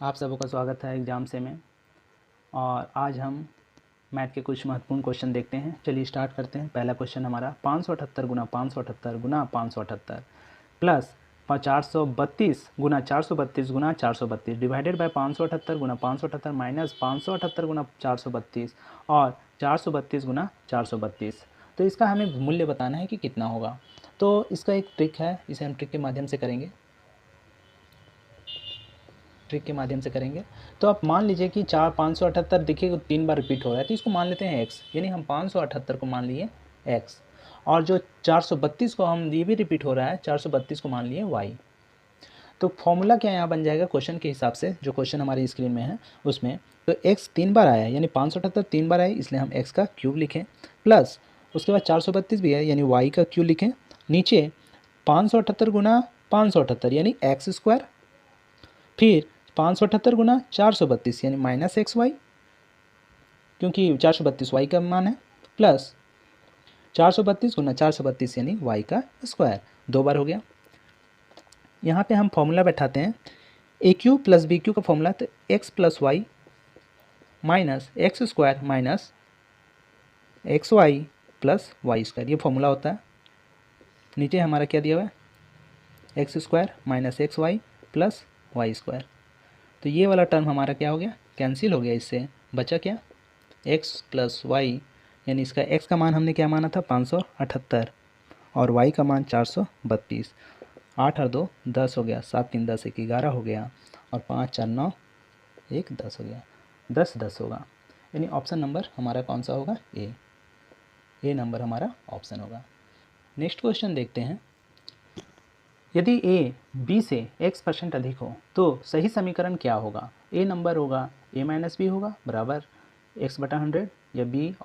आप सबों का स्वागत है एग्ज़ाम से में। और आज हम मैथ के कुछ महत्वपूर्ण क्वेश्चन देखते हैं। चलिए स्टार्ट करते हैं। पहला क्वेश्चन हमारा 578 गुना 578 गुना 578 plus 432 Guna 432 Guna 432 divided by 578 Guna 578 minus 578 गुना 432 और 432 गुना 432। तो इसका हमें मूल्य बताना है कि कितना होगा। तो इसका एक ट्रिक है, इसे हम ट्रिक के माध्यम से करेंगे। तो आप मान लीजिए कि 578 देखिए 3 बार रिपीट हो रहा है, तो इसको मान लेते हैं x, यानी हम 578 को मान लिए x, और जो 432 को हम ये भी रिपीट हो रहा है, 432 को मान लिए y। तो फॉर्मूला क्या यहाँ बन जाएगा क्वेश्चन के हिसाब से, जो क्वेश्चन हमारी स्क्रीन में है उसमें, तो x 3 बार आया यानी 578 3 बार आया, इसलिए हम x का क्यूब लिखें, प्लस उसके बाद 432 भी है यानी y का क्यूब लिखें, नीचे 578 गुना 578 यानी एक्स स्क्वायर, फिर 578 गुना 432 यानी माइनस एक्स वाई, क्योंकि 432 वाई का मान है, प्लस 432 गुना 432 यानी वाई का स्क्वायर। 2 बार हो गया। यहाँ पे हम फॉर्मूला बैठाते हैं a q plus b q का फॉर्मूला, तो x plus y minus x square minus x y plus y square, ये फॉर्मूला होता है। नीचे हमारा क्या दिया हुआ है, x square minus x y plus y square. तो ये वाला टर्म हमारा क्या हो गया, कैंसिल हो गया। इससे बचा क्या, x प्लस वाई, यानी इसका x का मान हमने क्या माना था 578 और y का मान 432। 8 और 2 10 हो गया, 7 3 10 1 11 हो गया, और 5 4 9 1 10 हो गया, 10 10 होगा। यानी ऑप्शन नंबर हमारा कौन सा होगा, ए नंबर हमारा ऑप्शन होगा। नेक्स्ट क्वेश्चन देखते हैं। यदि a b से x% अधिक हो तो सही समीकरण क्या होगा। a नंबर होगा a माइनस बी होगा बराबर x बटा 100, या बी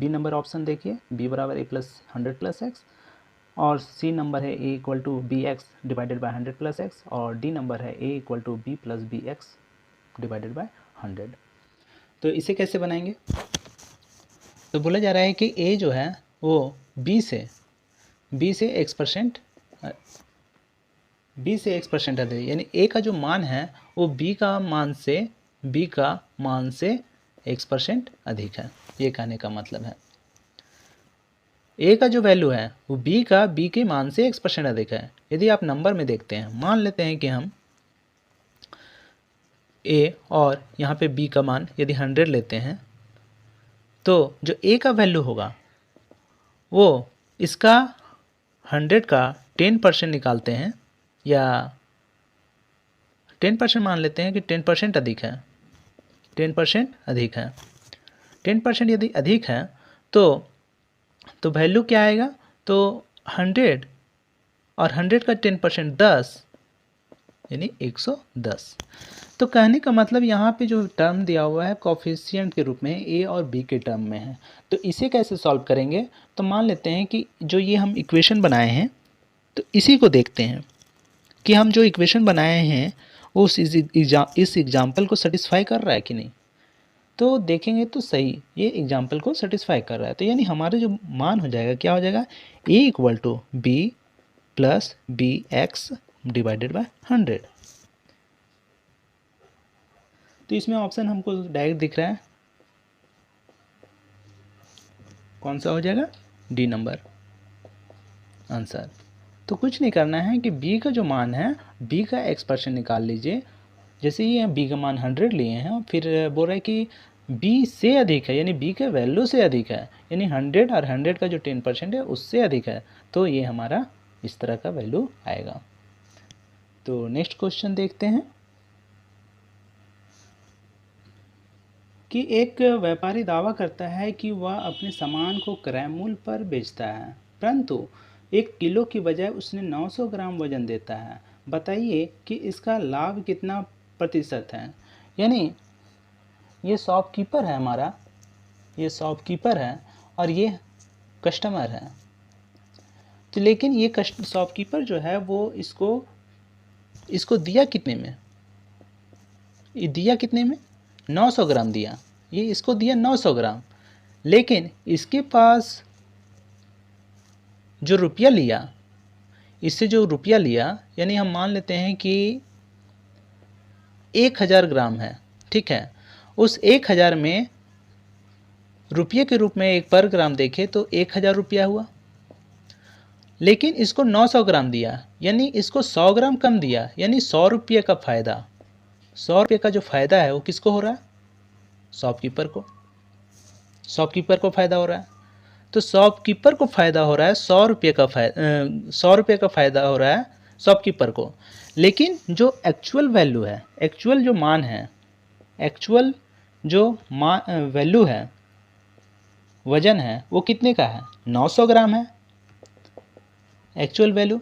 नंबर ऑप्शन देखिए b बराबर a प्लस 100 प्लस एक्स, और c नंबर है a equal to b x divided by 100 plus x, और d नंबर है a equal to b plus b x divided by 100। तो इसे कैसे बनाएंगे, तो बोला जा रहा है कि a जो है वो b से x% अधिक, यानी a का जो मान है वो b का मान से x% अधिक है। ये कहने का मतलब है a का जो वैल्यू है वो b के मान से x% अधिक है। यदि आप नंबर में देखते हैं, मान लेते हैं कि हम a और यहाँ पे b का मान यदि 100 लेते हैं, तो जो a का वैल्यू होगा वो इसका 100 का 10% निकालते हैं, या 10% मान लेते हैं कि 10% अधिक है, 10% अधिक है। 10% यदि अधिक है तो वैल्यू क्या आएगा, तो 100 और 100 का 10% 10 यानी 110। तो कहने का मतलब यहाँ पे जो टर्म दिया हुआ है कोफिशिएंट के रूप में a और b के टर्म में है। तो इसे कैसे सॉल्व करेंगे, तो मान लेते हैं कि जो ये हम इक्वेशन बनाए हैं, तो इसी को देखते हैं कि हम जो इक्वेशन बनाए हैं वो इस एग्जाम्पल को सेटिस्फाई कर रहा है कि नहीं। तो देखेंगे तो सही ये एग्जाम्पल को सेटिस्फाई कर रहा है। तो यानी हमारे जो मान हो जाएगा क्या हो जाएगा, a equal to b plus b x divided by 100। तो इसमें ऑप्शन हमको डायरेक्ट दिख रहा है, कौन सा हो जाएगा, डी नंबर आंसर। तो कुछ नहीं करना है कि b का जो मान है b का x% निकाल लीजिए। जैसे ही b का मान 100 लिए हैं, फिर बोल रहा है कि b से अधिक है, यानी b के वैल्यू से अधिक है, यानी 100 और 100 का जो 10% है उससे अधिक है, तो ये हमारा इस तरह का वैल्यू आएगा। तो नेक्स्ट क्वेश्चन देखते हैं कि एक व्यापारी दावा करता है कि वह अपने सामान को क्रय मूल्य पर बेचता है, परंतु 1 किलो की बजाय उसने 900 ग्राम वजन देता है। बताइए कि इसका लाभ कितना प्रतिशत है। यानी ये शॉपकीपर है हमारा, ये शॉपकीपर है और ये कस्टमर है। तो लेकिन ये शॉपकीपर जो है वो इसको दिया कितने में, ये दिया कितने में, 900 ग्राम दिया, ये इसको दिया 900 ग्राम, लेकिन इसके पास जो रुपया लिया, इससे जो रुपया लिया, यानी हम मान लेते हैं कि 1000 ग्राम है, ठीक है, उस 1000 में रुपये के रूप में एक पर ग्राम देखें तो 1000 रुपया हुआ, लेकिन इसको 900 ग्राम दिया, यानी इसको 100 ग्राम कम दिया, यानी 100 रुपये का फ़ायदा, 100 रुपये का जो फ़ायदा है वो किसको हो रहा है? शॉपकीपर को, शॉपकीपर को फ़ायदा हो रहा है। तो शॉपकीपर को फ़ायदा हो रहा है 100 रुपये का 100 रुपये का फ़ायदा हो रहा है शॉपकीपर को, लेकिन जो एक्चुअल वैल्यू है, एक्चुअल जो मान है, एक्चुअल जो वैल्यू है, वजन है, वो कितने का है? 900 ग्राम है एक्चुअल वैल्यू।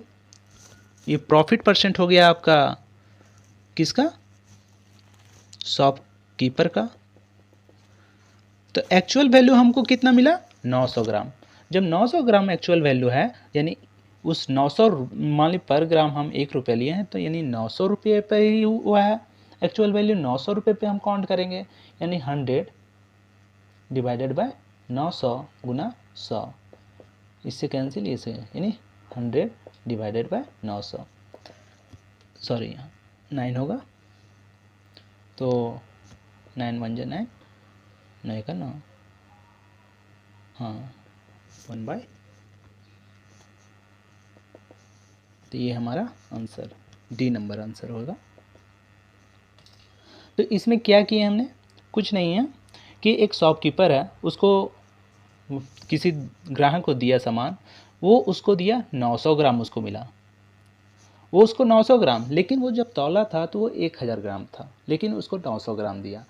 ये प्रॉफिट परसेंट हो गया आपका किसका? शॉपकीपर का। तो एक्चुअल वैल्यू हमको कितना मिला? 900 ग्राम। जब 900 ग्राम एक्चुअल वैल्यू है, यानी उस 900 मान ली पर ग्राम हम 1 रुपये लिए हैं, तो यानी 900 रुपये पे ही हुआ है एक्चुअल वैल्यू। 900 रुपये पे हम काउंट करेंगे, यानी 100 डिवाइडेड बाय 900 गुना 100, इससे कैंसिल ये से, यानी 100 डिवाइडेड बाय 900, सॉरी यहाँ 9 होगा, तो 9 1 जा 9, 9 का 9, हाँ 1/, तो ये हमारा आंसर डी नंबर आंसर होगा। तो इसमें क्या किया हमने? कुछ नहीं है कि एक शॉपकीपर है, उसको किसी ग्राहक को दिया सामान, वो उसको दिया 900 ग्राम, उसको मिला, वो उसको 900 ग्राम, लेकिन वो जब तौला था तो वो 1000 ग्राम था, लेकिन उसको 900 ग्राम दिया।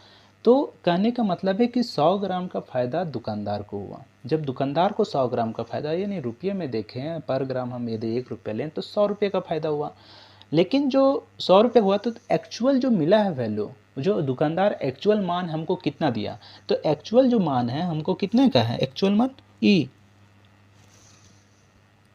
तो कहने का मतलब है कि 100 ग्राम का फ़ायदा दुकानदार को हुआ। जब दुकानदार को 100 ग्राम का फ़ायदा, यानी रुपये में देखें पर ग्राम हम यदि 1 रुपये लें तो 100 रुपये का फ़ायदा हुआ, लेकिन जो 100 रुपये हुआ तो एक्चुअल जो मिला है वैल्यू, जो दुकानदार एक्चुअल मान हमको कितना दिया, तो एक्चुअल जो मान है हमको कितने का है? एक्चुअल मान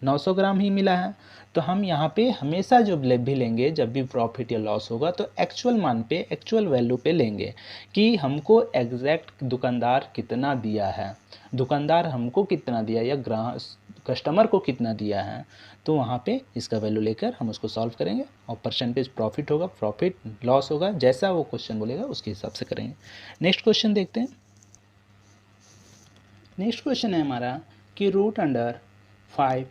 900 ग्राम ही मिला है। तो हम यहाँ पे हमेशा जब भी लेंगे, जब भी प्रॉफिट या लॉस होगा, तो एक्चुअल मान पे, एक्चुअल वैल्यू पे लेंगे कि हमको एग्जैक्ट दुकानदार कितना दिया है, दुकानदार हमको कितना दिया या ग्राहक कस्टमर को कितना दिया है, तो वहाँ पे इसका वैल्यू लेकर हम उसको सॉल्व करेंगे और परसेंटेज प्रॉफिट होगा, प्रॉफिट लॉस होगा, जैसा वो क्वेश्चन बोलेगा उसके हिसाब से करेंगे। नेक्स्ट क्वेश्चन देखते हैं। नेक्स्ट क्वेश्चन है हमारा कि root under 5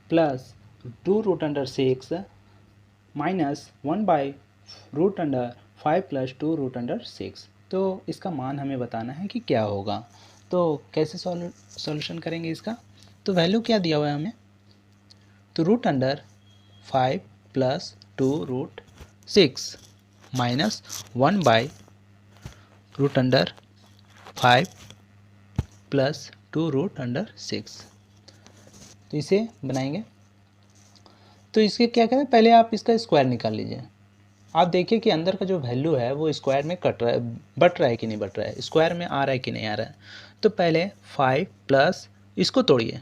plus 2 root under 6 minus 1/√5 plus 2 root under 6। तो इसका मान हमें बताना है कि क्या होगा। तो कैसे सॉल्यूशन करेंगे इसका? तो वैल्यू क्या दिया हुआ है हमें? तो root under 5 plus 2 root 6 minus 1/√5 plus 2 root under 6। तो इसे बनाएंगे। तो इसके क्या करें, पहले आप इसका स्क्वायर निकाल लीजिए। आप देखिए कि अंदर का जो वैल्यू है वो स्क्वायर में कट रहा है, बट रहा है कि नहीं बट रहा है, स्क्वायर में आ रहा है कि नहीं आ रहा है। तो पहले 5 प्लस, इसको तोड़िए,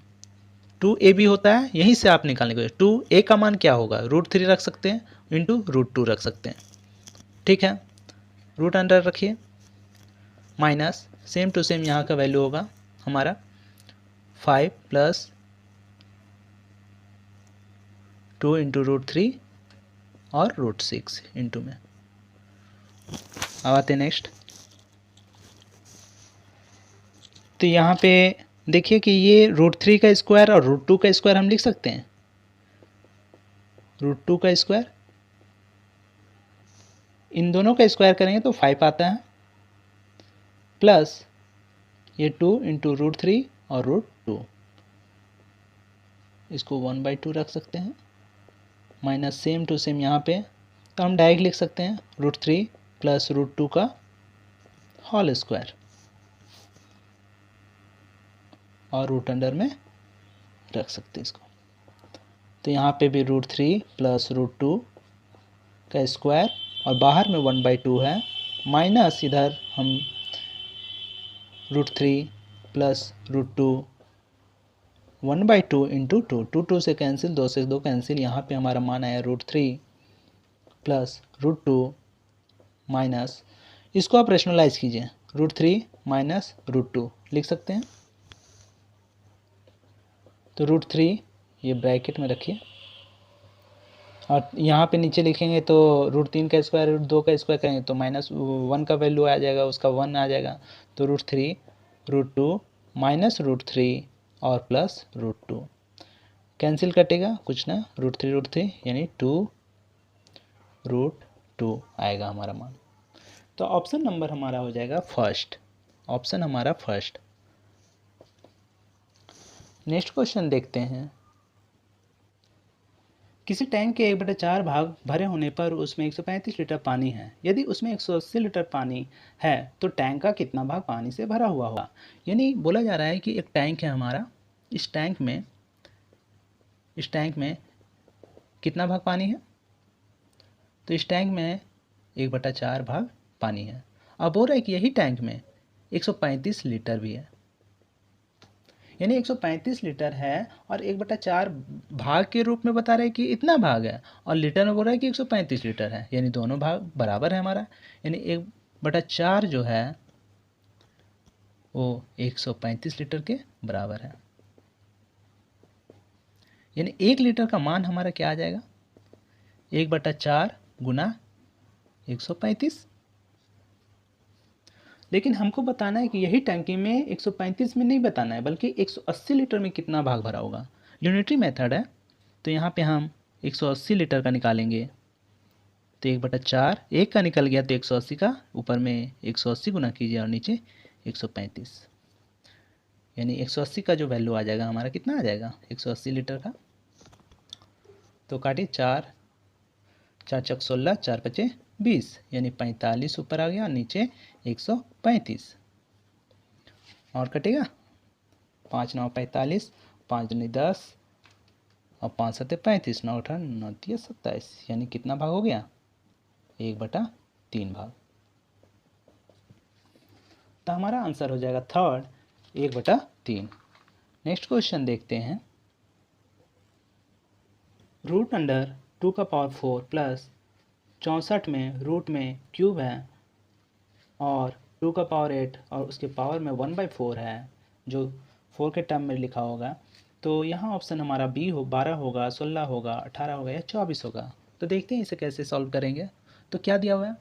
2a भी होता है, यहीं से आप निकालने को 2a का मान क्या होगा? √3 रख सकते हैं, इंटू √2 रख सकते हैं, ठीक है। रूट अंडर रखिए, माइनस सेम टू सेम यहाँ का वैल्यू होगा हमारा 5 प्लस 2 इंटू √3 और √6 इंटू में। अब आते हैं नेक्स्ट। तो यहाँ पे देखिए कि ये √3 का स्क्वायर और √2 का स्क्वायर हम लिख सकते हैं। √2 का स्क्वायर, इन दोनों का स्क्वायर करेंगे तो 5 आता है, प्लस ये 2 इंटू √3 और √2, इसको 1/2 रख सकते हैं, माइनस सेम टू सेम यहाँ पे, तो हम डायरेक्ट लिख सकते हैं √3 प्लस √2 का होल स्क्वायर, और रूट अंडर में रख सकते हैं इसको। तो यहाँ पे भी √3 प्लस √2 का स्क्वायर, और बाहर में 1/2 है, माइनस इधर हम √3 प्लस √2 1/2 इंटू 2, 2 से कैंसिल, 2 से 2 कैंसिल, यहाँ पे हमारा मान आया √3 प्लस √2 माइनस, इसको आप रेशनलाइज कीजिए, √3 माइनस √2 लिख सकते हैं। तो √3 ये ब्रैकेट में रखिए, और यहाँ पे नीचे लिखेंगे तो √3 का स्क्वायर √2 का स्क्वायर करेंगे तो -1 का वैल्यू आ जाएगा, उसका 1 आ जाएगा। तो √3 √2 -√3 और प्लस √2 कैंसिल कटेगा कुछ ना, √3 यानी 2√2 आएगा हमारा मान। तो ऑप्शन नंबर हमारा हो जाएगा फर्स्ट, ऑप्शन हमारा फर्स्ट। नेक्स्ट क्वेश्चन देखते हैं। किसी टैंक के 1/4 भाग भरे होने पर उसमें 135 लीटर पानी है। यदि उसमें 180 लीटर पानी है तो टैंक का कितना भाग पानी से भरा हुआ होगा। यानी बोला जा रहा है कि एक टैंक है हमारा, इस टैंक में कितना भाग पानी है, तो इस टैंक में 1/4 भाग पानी है। अब बोल रहा है कि यही टैंक में 135 लीटर भी है, यानी 135 लीटर है और 1/4 भाग के रूप में बता रहे हैं कि इतना भाग है, और लीटर में बोल रहा है कि 135 लीटर है, यानी दोनों भाग बराबर है हमारा। यानी 1/4 जो है वो 135 लीटर के बराबर है। यानी 1 लीटर का मान हमारा क्या आ जाएगा, 1/4 गुना 135। लेकिन हमको बताना है कि यही टंकी में 135 में नहीं बताना है, बल्कि 180 लीटर में कितना भाग भरा होगा। यूनिटरी मेथड है, तो यहाँ पे हम 180 लीटर का निकालेंगे। तो 1/4 एक का निकल गया, तो 180 का ऊपर में 180 गुना कीजिए और नीचे 135, यानी 180 का जो वैल्यू आ जाएगा हमारा कितना आ जाएगा 180 लीटर का। तो काटिए, 4 4 चक 16, 4 पचे 20, यानी 45 ऊपर आ गया, नीचे 135 और कटेगा, 5 9 45, 5 दूनी 10 और 5 7 35, 9 8 9 3 27, यानी कितना भाग हो गया 1/3 भाग। तो हमारा आंसर हो जाएगा थर्ड 1/3। नेक्स्ट क्वेश्चन देखते हैं। √2⁴ प्लस 64 में रूट में क्यूब है और 2⁸ और उसके पावर में 1/4 है, जो 4 के टर्म में लिखा होगा। तो यहाँ ऑप्शन हमारा बी 12 होगा, 16 होगा, 18 होगा या 24 होगा। तो देखते हैं इसे कैसे सॉल्व करेंगे। तो क्या दिया हुआ है,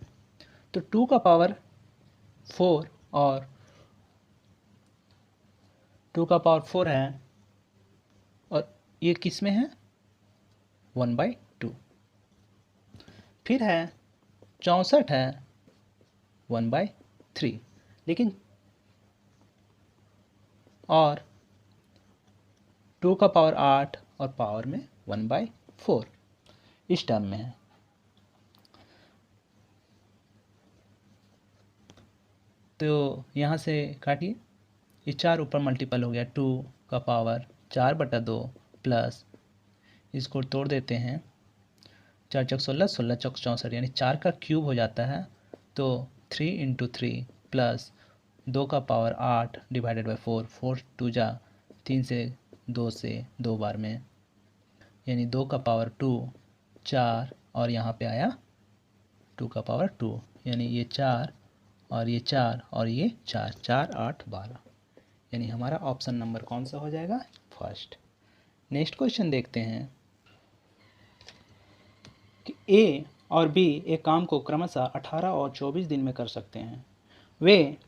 तो 2⁴ और 2⁴ है और ये किस में है 1/2। फिर है 64 है 1/3, लेकिन और 2⁸ और पावर में 1/4 इस टर्म में है। तो यहाँ से काटिए, ये 4 ऊपर मल्टीपल हो गया, 2⁴ प्लस इसको तोड़ देते हैं, 4 चक 16, 16 चक 64, यानी 4 का क्यूब हो जाता है। तो 3 × 3 प्लस 2⁸ डिवाइडेड बाई 4, 4 2 जा 3 से 2 से 2 बार में, यानी 2⁸ 4 और यहाँ पे आया 2⁸, यानी ये 4 और ये 4 और ये 4, 4 8 12, यानी हमारा ऑप्शन नंबर कौन सा हो जाएगा फर्स्ट। नेक्स्ट क्वेश्चन देखते हैं कि ए और बी एक काम को क्रमशः 18 और 24 दिन में कर सकते हैं। वे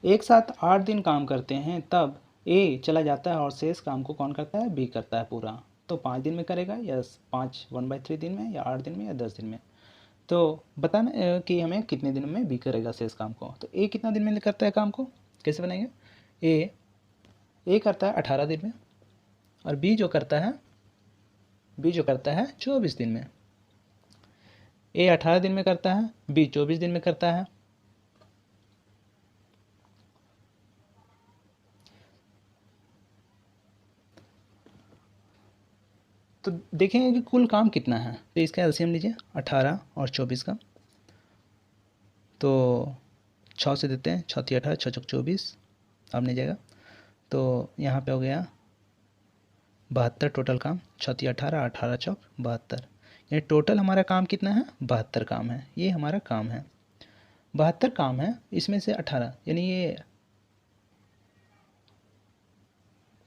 एक साथ 8 दिन काम करते हैं, तब ए चला जाता है और शेष काम को कौन करता है, बी करता है पूरा। तो 5 दिन में करेगा या 1/3 दिन में या 8 दिन में या 10 दिन में। तो बताना कि हमें कितने दिन में बी करेगा शेष काम को। तो ए कितना दिन में करता है काम को, कैसे बनाएंगे, ए करता है 18 दिन में और बी जो करता है 24 दिन में। ए 18 दिन में करता है, बी 24 दिन में करता है। तो देखेंगे कि कुल काम कितना है। तो इसका एलसीएम लीजिए 18 और 24 का, तो 6 से देते हैं, 6 × 18, 6 × 24 आपने जाएगा। तो यहाँ पे हो गया 72 टोटल काम, 6 × 18, 18 × 72, यानी टोटल हमारा काम कितना है 72 काम है। ये हमारा काम है 72 काम है, इसमें से 18 यानी ये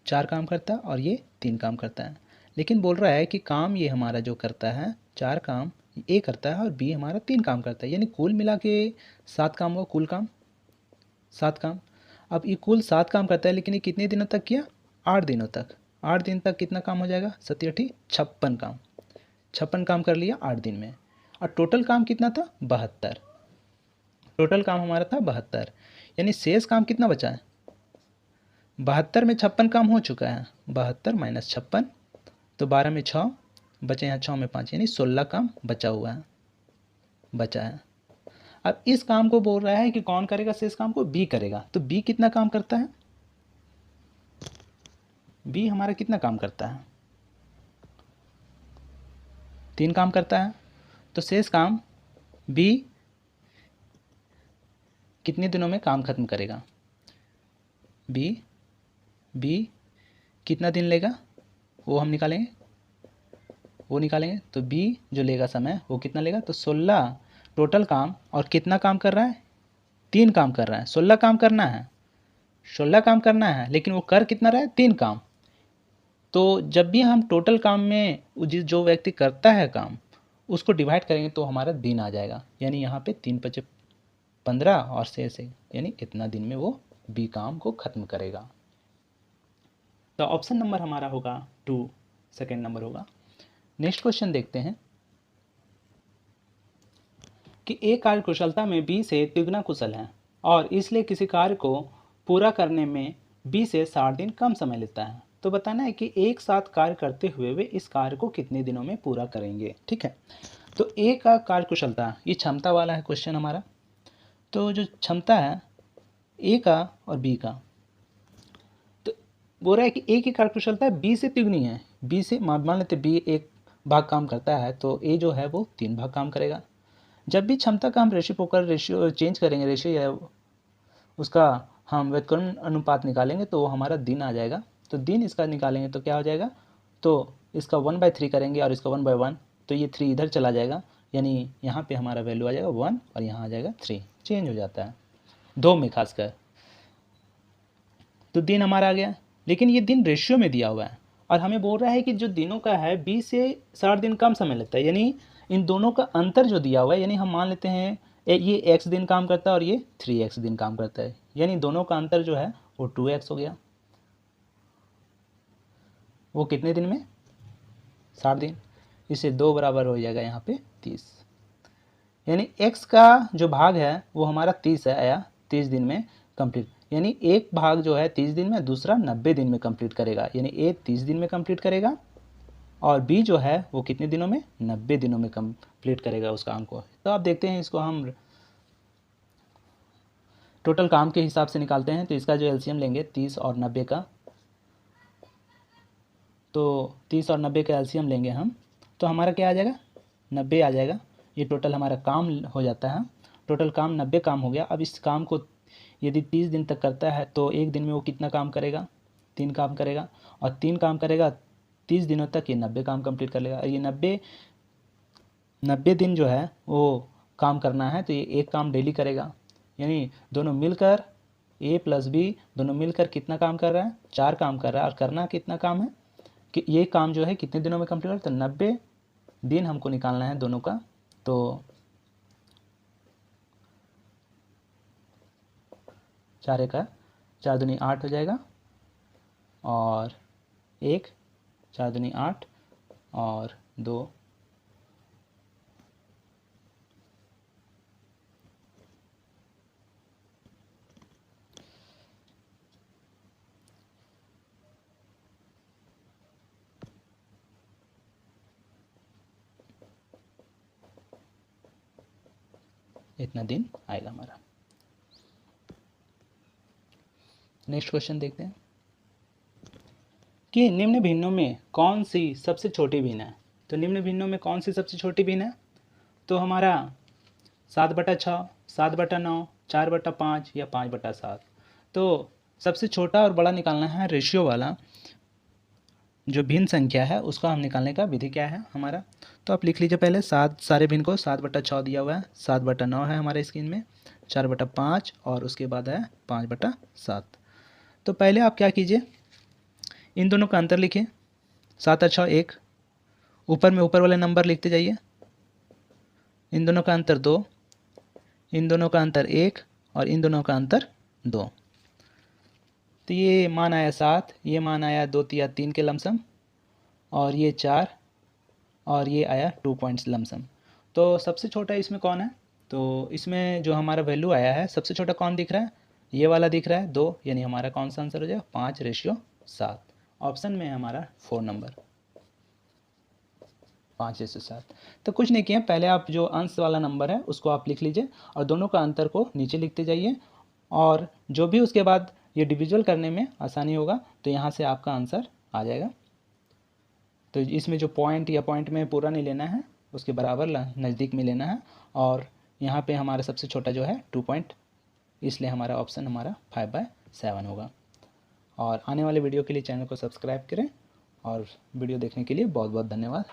4 काम करता है और ये 3 काम करता है। लेकिन बोल रहा है कि काम ये हमारा जो करता है 4 काम ए करता है और बी हमारा 3 काम करता है, यानी कुल मिला के 7 काम हुआ, कुल काम 7 काम। अब ये कुल 7 काम करता है, लेकिन ये कितने दिनों तक किया? 8 दिनों तक। 8 दिन तक कितना काम हो जाएगा? 7 8 56 काम। 56 काम कर लिया 8 दिन में। और टोटल काम कितना था? 72। टोटल काम हमारा था 72, यानी शेष काम कितना बचा है? 72 में 56 काम हो चुका है। 72 माइनस 56, तो 12 में 6 बचे, यहाँ 6 में 5, यानी 16 काम बचा हुआ है, बचा है। अब इस काम को बोल रहा है कि कौन करेगा शेष काम को? बी करेगा। तो बी कितना काम करता है? बी हमारा कितना काम करता है? 3 काम करता है। तो शेष काम बी कितने दिनों में काम खत्म करेगा? बी कितना दिन लेगा वो हम निकालेंगे, तो बी जो लेगा समय वो कितना लेगा? तो 16 टोटल काम, और कितना काम कर रहा है? 3 काम कर रहा है। 16 काम करना है, 16 काम करना है, लेकिन वो कर कितना रहा है? 3 काम। तो जब भी हम टोटल काम में जो व्यक्ति करता है काम उसको डिवाइड करेंगे तो हमारा दिन आ जाएगा, यानी यहाँ पे 3 × 5 = 15 और शेष है, यानी इतना दिन में वो बी काम को खत्म करेगा। तो ऑप्शन नंबर हमारा होगा 2, सेकेंड नंबर होगा। नेक्स्ट क्वेश्चन देखते हैं कि ए कार्य कुशलता में बी से तिगुना कुशल है और इसलिए किसी कार्य को पूरा करने में बी से 60 दिन कम समय लेता है। तो बताना है कि एक साथ कार्य करते हुए वे इस कार्य को कितने दिनों में पूरा करेंगे। ठीक है, तो ए का कार्य कुशलता, ये क्षमता वाला है क्वेश्चन हमारा। तो जो क्षमता है ए का और बी का, तो बोल रहा है कि ए की कार्य कुशलता बी से तिगुनी है। बी से मान लेते बी 1 भाग काम करता है तो ए जो है वो 3 भाग काम करेगा। जब भी क्षमता का हम रेशियो चेंज करेंगे, रेशियो है उसका हम व्युत्क्रमण अनुपात निकालेंगे तो वो हमारा दिन आ जाएगा। तो दिन इसका निकालेंगे तो क्या हो जाएगा? तो इसका 1/3 करेंगे और इसका 1/1, तो ये 3 इधर चला जाएगा, यानी यहाँ पे हमारा वैल्यू आ जाएगा 1 और यहाँ आ जाएगा 3, चेंज हो जाता है 2 में खासकर। तो दिन हमारा आ गया, लेकिन ये दिन रेशियो में दिया हुआ है और हमें बोल रहा है कि जो दिनों का है 20 से 60 दिन कम समय लगता है, यानी इन दोनों का अंतर जो दिया हुआ है, यानी हम मान लेते हैं ये x दिन काम करता है और ये 3x दिन काम करता है, यानी दोनों का अंतर जो है वो 2x हो गया। वो कितने दिन में? 60 दिन। इसे 2 बराबर हो जाएगा यहाँ पे 30, यानी x का जो भाग है वो हमारा 30 है, आया 30 दिन में कंप्लीट, यानी एक भाग जो है 30 दिन में, दूसरा 90 दिन में कंप्लीट करेगा, यानी ए 30 दिन में कंप्लीट करेगा और बी जो है वो कितने दिनों में? 90 दिनों में कंप्लीट करेगा उस काम को। तो आप देखते हैं इसको हम टोटल काम के हिसाब से निकालते हैं। तो इसका जो एलसीएम लेंगे 30 और 90 का, तो 30 और 90 का एलसीएम लेंगे हम, तो हमारा क्या आ जाएगा? 90 आ जाएगा। ये टोटल हमारा काम हो जाता है, टोटल काम 90 काम हो गया। अब इस काम को यदि 30 दिन तक करता है तो एक दिन में वो कितना काम करेगा? 3 काम करेगा, और 3 काम करेगा 30 दिनों तक, ये 90 काम कंप्लीट कर लेगा। ये 90 दिन जो है वो काम करना है, तो ये एक काम डेली करेगा, यानी दोनों मिलकर ए प्लस बी दोनों मिलकर कितना काम कर रहा है? 4 काम कर रहा है। और करना कितना काम है कि ये काम जो है कितने दिनों में कंप्लीट हो? तो 90 दिन हमको निकालना है दोनों का। तो 4 1 4 दूनी 8 हो जाएगा, और 1 4 दूनी 8 और 2 इतना दिन आएगा हमारा। नेक्स्ट क्वेश्चन देखते हैं कि निम्न भिन्नों में कौन सी सबसे छोटी भिन्न है। तो निम्न भिन्नों में कौन सी सबसे छोटी भिन्न है? तो हमारा 7/6, 7/9, 4/5 या 5/7। तो सबसे छोटा और बड़ा निकालना है, रेशियो वाला जो भिन्न संख्या है उसका हम निकालने का विधि क्या है हमारा। तो आप लिख लीजिए पहले सारे भिन्न को। 7/6 दिया हुआ है, 7/9 है हमारे स्क्रीन में, 4/5 और उसके बाद है 5/7। तो पहले आप क्या कीजिए, इन दोनों का अंतर लिखिए। 7 और 6 1, ऊपर में ऊपर वाले नंबर लिखते जाइए। इन दोनों का अंतर 2, इन दोनों का अंतर 1 और इन दोनों का अंतर 2। तो ये मान आया 7, ये मान आया 2 या 3 के लमसम, और ये 4, और ये आया 2 पॉइंट्स लमसम। तो सबसे छोटा इसमें कौन है? तो इसमें जो हमारा वैल्यू आया है सबसे छोटा कौन दिख रहा है? ये वाला दिख रहा है 2, यानी हमारा कौन सा आंसर हो जाएगा? 5:7। ऑप्शन में है हमारा 4 नंबर, 5:7। तो कुछ नहीं किया, पहले आप जो अंश वाला नंबर है उसको आप लिख लीजिए और दोनों का अंतर को नीचे लिखते जाइए, और जो भी उसके बाद ये डिविजुअल करने में आसानी होगा तो यहाँ से आपका आंसर आ जाएगा। तो इसमें जो पॉइंट या पॉइंट में पूरा नहीं लेना है, उसके बराबर नज़दीक में लेना है, और यहाँ पे हमारा सबसे छोटा जो है 2 पॉइंट, इसलिए हमारा ऑप्शन हमारा 5/7 होगा। और आने वाले वीडियो के लिए चैनल को सब्सक्राइब करें, और वीडियो देखने के लिए बहुत बहुत धन्यवाद।